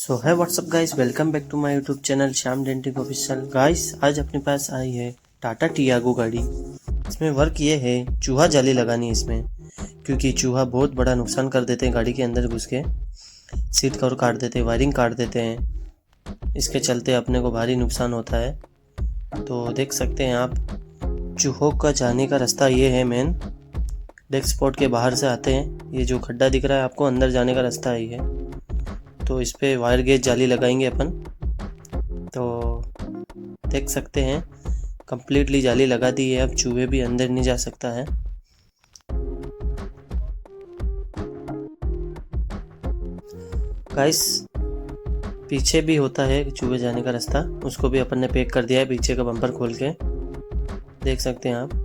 So hey what's up guys, welcome back to my YouTube channel Shyam denting official. Guys आज अपने पास आई है Tata Tiago गाड़ी। इसमें वर्क ये है, चूहा जाली लगानी है इसमें, क्योंकि चूहा बहुत बड़ा नुकसान कर देते हैं गाड़ी के अंदर घुस के। सीट कवर काट देते हैं, वायरिंग काट देते हैं, इसके चलते अपने को भारी नुकसान होता है। तो देख सकते हैं आप, चूहों का जाने का रास्ता ये है। मेन डेस्क स्पॉट के बाहर से आते हैं, ये जो खड्डा दिख रहा है आपको, अंदर जाने का रास्ता है ये। तो इस पे वायर गेज जाली लगाएंगे अपन। तो देख सकते हैं कंप्लीटली जाली लगा दी है, अब चूहे भी अंदर नहीं जा सकता है। गाइस पीछे भी होता है चूहे जाने का रास्ता, उसको भी अपन ने पैक कर दिया है, पीछे का बम्पर खोल के देख सकते हैं आप।